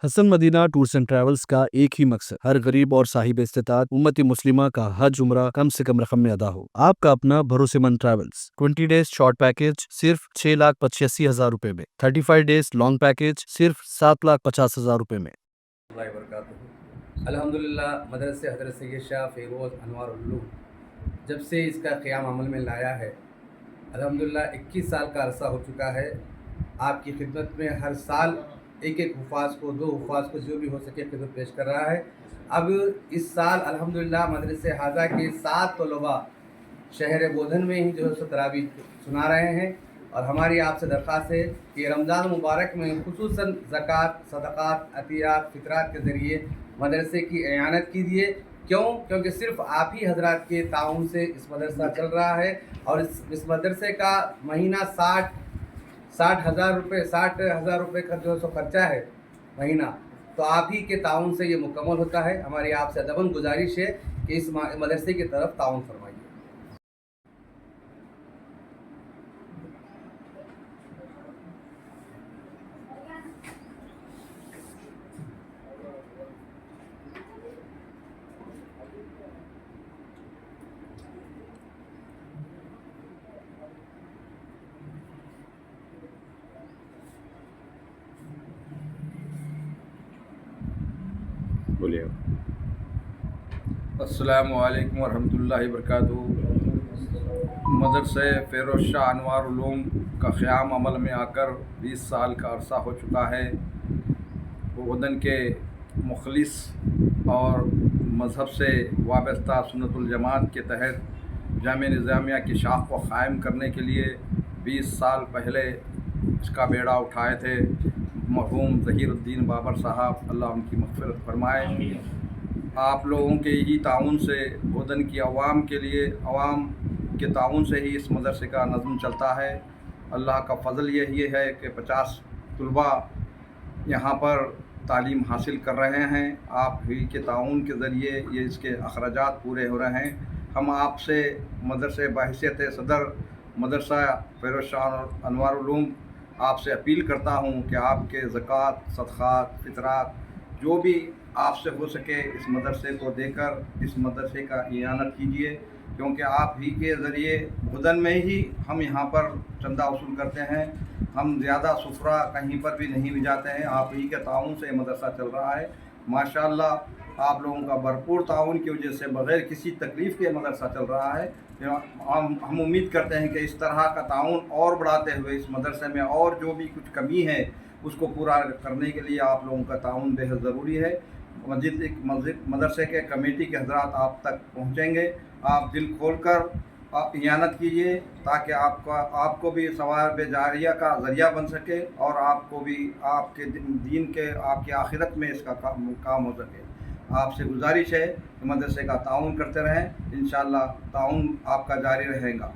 Hasan Madina tours and travels کا ایک ہی مقصد ہر غریب اور صاحب استطاعت امت مسلمہ کا حج عمرہ کم سے کم رقم میں ادا ہو۔ آپ کا اپنا بھروسے مند ٹریولز 20 ڈیز شارٹ پیکج صرف 6,85,000 روپے میں، 35 ڈیز لانگ پیکج صرف 7,50,000 روپے میں۔ اللہ وبرکاتہ۔ الحمدللہ مدرسے حضرت سید شاہ فیروز انوار العلوم جب سے اس کا قیام عمل میں لایا ہے، الحمدللہ 21 سال کا عرصہ ہو چکا ہے۔ آپ کی خدمت میں ہر سال ایک حفاظ کو 2 حفاظ کو جو بھی ہو سکے خدمت پیش کر رہا ہے۔ اب اس سال الحمدللہ مدرسے حاضہ کے 7 طلباء شہر بودھن میں ہی جو ہے تراویح سنا رہے ہیں، اور ہماری آپ سے درخواست ہے کہ رمضان مبارک میں خصوصاً زکوٰۃ، صدقات، عطیات، فطرات کے ذریعے مدرسے کی اعانت کیجیے۔ کیونکہ صرف آپ ہی حضرات کے تعاون سے اس مدرسہ چل رہا ہے، اور اس مدرسے کا مہینہ 60,000 روپے کا جو خرچہ ہے مہینہ، تو آپ ہی کے تعاون سے یہ مکمل ہوتا ہے۔ ہماری آپ سے ادباً گزارش ہے کہ اس مدرسے کی طرف تعاون فرمائیے۔ بولیے۔ السلام علیکم ورحمۃ اللہ وبرکاتہ۔ مدرسہ فیروز شاہ انوار العلوم کا قیام عمل میں آ کر 20 سال کا عرصہ ہو چکا ہے۔ بودھن کے مخلص اور مذہب سے وابستہ سنت الجماعت کے تحت جامعہ نظامیہ کی شاخ کو قائم کرنے کے لیے 20 سال پہلے اس کا بیڑا اٹھائے تھے مرحوم ظہیر الدین بابر صاحب، اللہ ان کی مغفرت فرمائے۔ آپ لوگوں کے ہی تعاون سے، بودھن کی عوام کے تعاون سے ہی اس مدرسے کا نظم چلتا ہے۔ اللہ کا فضل یہ ہے کہ 50 طلباء یہاں پر تعلیم حاصل کر رہے ہیں۔ آپ ہی کے تعاون کے ذریعے یہ اس کے اخراجات پورے ہو رہے ہیں۔ ہم آپ سے مدرسے بحیثیت صدر مدرسہ فیروز شاہ انوار العلوم آپ سے اپیل کرتا ہوں کہ آپ کے زکوٰۃ، صدقات، فطرات جو بھی آپ سے ہو سکے اس مدرسے کو دے کر اس مدرسے کا اعانت کیجیے، کیونکہ آپ ہی کے ذریعے بودھن میں ہی ہم یہاں پر چندہ وصول کرتے ہیں۔ ہم زیادہ سفرہ کہیں پر بھی نہیں بھی جاتے ہیں، آپ ہی کے تعاون سے مدرسہ چل رہا ہے۔ ماشاءاللہ آپ لوگوں کا بھرپور تعاون کی وجہ سے بغیر کسی تکلیف کے مدرسہ چل رہا ہے۔ ہم امید کرتے ہیں کہ اس طرح کا تعاون اور بڑھاتے ہوئے اس مدرسے میں اور جو بھی کچھ کمی ہے اس کو پورا کرنے کے لیے آپ لوگوں کا تعاون بے حد ضروری ہے۔ مدرسے کے کمیٹی کے حضرات آپ تک پہنچیں گے، آپ دل کھول کر آپ اعانت کیجیے تاکہ آپ کو بھی ثواب جاریہ کا ذریعہ بن سکے، اور آپ کو بھی آپ کے دین کے آپ کی آخرت میں اس کا کام ہو سکے۔ آپ سے گزارش ہے کہ مدرسے کا تعاون کرتے رہیں، انشاءاللہ تعاون آپ کا جاری رہے گا۔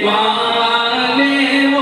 والے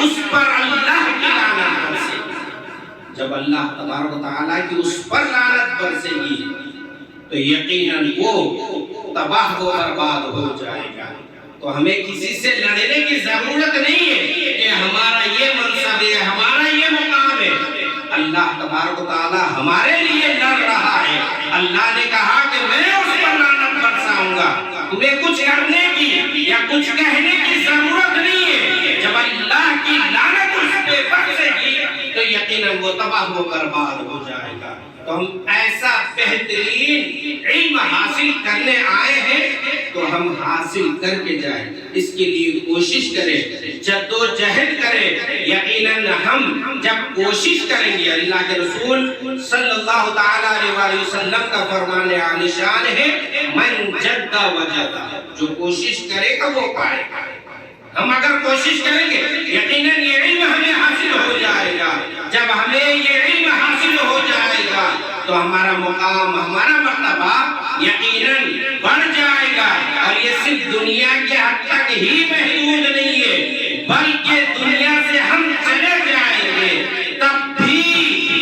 اس پر اللہ کی لعنت برسے گی۔ جب اللہ تبارک و تعالیٰ کی اس پر لعنت برسے گی تو یقیناً وہ تباہ و برباد ہو جائے گا۔ تو ہمیں کسی سے لڑنے کی ضرورت نہیں ہے کہ ہمارا یہ منصب ہے، ہمارا یہ مقام ہے۔ اللہ تبارک و تعالیٰ ہمارے لیے لڑ رہا ہے۔ اللہ نے کہا کہ میں اس پر لعنت برساؤں گا، تمہیں کچھ کرنے کی یا کچھ کہنے کی ضرورت نہیں ہے۔ جب اللہ کی لعنت اس پہ برسے گی تو یقیناً وہ تباہ و برباد ہو جائے گا۔ تو ہم ایسا بہترین علم حاصل کرنے آئے ہیں تو ہم حاصل کر کے جائیں، اس کے لیے کوشش کریں، جد و جہد کریں۔ یقیناً ہم جب کوشش کریں گے، اللہ کے رسول صلی اللہ تعالیٰ علیہ وسلم کا فرمان عالی شان ہے، من جد وجد، جو کوشش کرے گا وہ پائے گا۔ ہم اگر کوشش کریں گے یقیناً یہ علم ہمیں حاصل ہو جائے گا۔ جب ہمیں یہ علم حاصل ہو جائے گا تو ہمارا مقام، ہمارا مرتبہ یقیناً بڑھ جائے گا۔ اور یہ صرف دنیا کے حد تک ہی محدود نہیں ہے، بلکہ دنیا سے ہم چلے جائیں گے تب بھی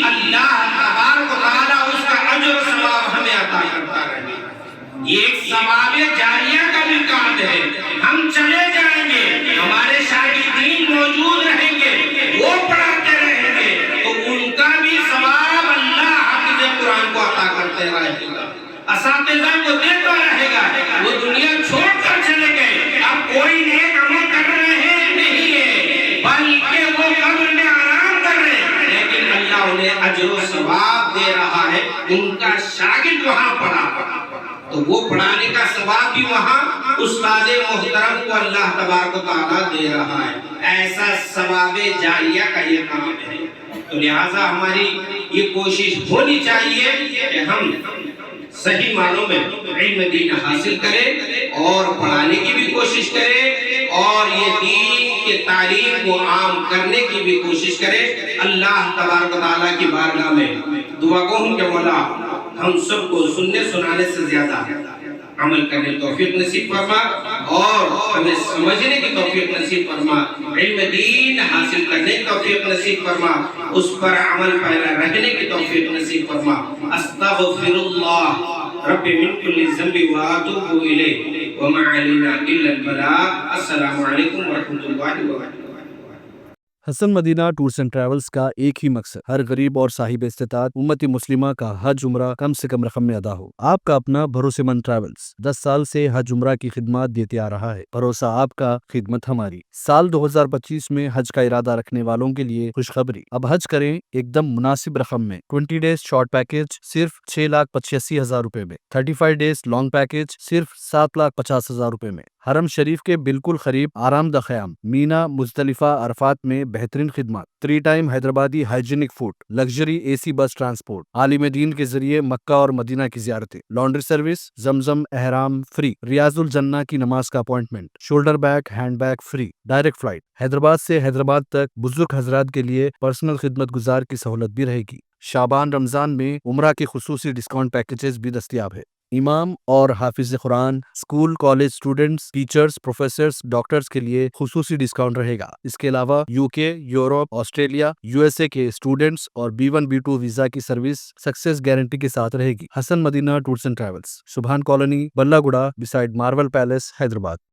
اللہ تبارک و تعالیٰ اس کا اجر و ثواب ہمیں عطا کرتا رہے گا۔ یہ ایک ثواب جاریہ کا بھی کام ہے۔ ہم چلے جائیں گے، ہمارے شاگردین موجود رہیں گے، وہ پڑھاتے رہیں گے، تو ان کا بھی ثواب اللہ حافظ قرآن کو عطا کرتے رہے گا، اساتذہ کو دیتا رہے گا۔ وہ دنیا چھوڑ کر چلے گئے، اب کوئی نیک عمل کر رہے نہیں ہے، بلکہ وہ قبر میں آرام کر رہے ہیں، لیکن اللہ انہیں اجر و ثواب دے رہا ہے۔ ان کا شاگرد وہاں پڑھا تو وہ پڑھانے کا ثواب بھی وہاں استاد محترم کو اللہ تبارک و تعالیٰ دے رہا ہے۔ ایسا ثواب جاریہ کا یہ کام ہے۔ تو لہٰذا ہماری یہ کوشش ہونی چاہیے کہ ہم صحیح معنوں میں علم دین حاصل کریں اور پڑھانے کی بھی کوشش کریں اور یہ دین کے تعلیم کو عام کرنے کی بھی کوشش کریں۔ اللہ تبارک و تعالیٰ کی بارگاہ میں دعا گو ہوں کہ مولا ہم سب کو سننے سنانے سے زیادہ عمل کرنے توفیق نصیب فرما اور ہمیں سمجھنے کی توفیق نصیب فرما، علم دین حاصل کرنے کی توفیق نصیب فرما، اس پر عمل پیرا رہنے کی توفیق نصیب فرما۔ استغفر اللہ رب من کل ذنب واتوب الیہ وما علینا الا البلاغ۔ السلام علیکم ورحمۃ اللہ وبرکاتہ۔ حسن مدینہ ٹورز اینڈ ٹریولز کا ایک ہی مقصد، ہر غریب اور صاحب استطاعت امت مسلمہ کا حج عمرہ کم سے کم رقم میں ادا ہو۔ آپ کا اپنا بھروسے مند ٹریولز 10 سال سے حج عمرہ کی خدمات دیتے آ رہا ہے۔ بھروسہ آپ کا، خدمت ہماری۔ سال 2025 میں حج کا ارادہ رکھنے والوں کے لیے خوشخبری، اب حج کریں ایک دم مناسب رقم میں۔ 20 ڈیز شارٹ پیکج صرف 6,85,000 روپے میں، 35 ڈیز لانگ پیکج صرف 7,50,000 روپے میں۔ حرم شریف کے بالکل قریب آرام دہ قیام، مینا، مزدلفہ، عرفات میں بہترین خدمات، 3 time Hyderabadi hygienic food, luxury A C bus transport, عالم دین کے ذریعے مکہ اور مدینہ کی زیارتیں، لانڈری سروس، زمزم احرام فری، ریاض الجنہ کی نماز کا appointment, shoulder bag hand bag free, direct flight Hyderabad سے حیدرآباد تک، بزرگ حضرات کے لیے پرسنل خدمت گزار کی سہولت بھی رہے گی۔ شعبان رمضان میں عمرہ کے خصوصی ڈسکاؤنٹ پیکیجز بھی دستیاب ہے۔ امام اور حافظ قرآن، school college students, teachers, professors, doctors کے لیے خصوصی ڈسکاؤنٹ رہے گا۔ اس کے علاوہ UK، یورپ، آسٹریلیا، USA کے اسٹوڈنٹس اور B1 B2 ویزا کی سروس سکسیس گارنٹی کے ساتھ رہے گی۔ حسن مدینہ ٹورز اینڈ ٹریولز، سبحان کالونی، بلہ گڑا، بسائڈ مارول پیلیس، حیدرآباد۔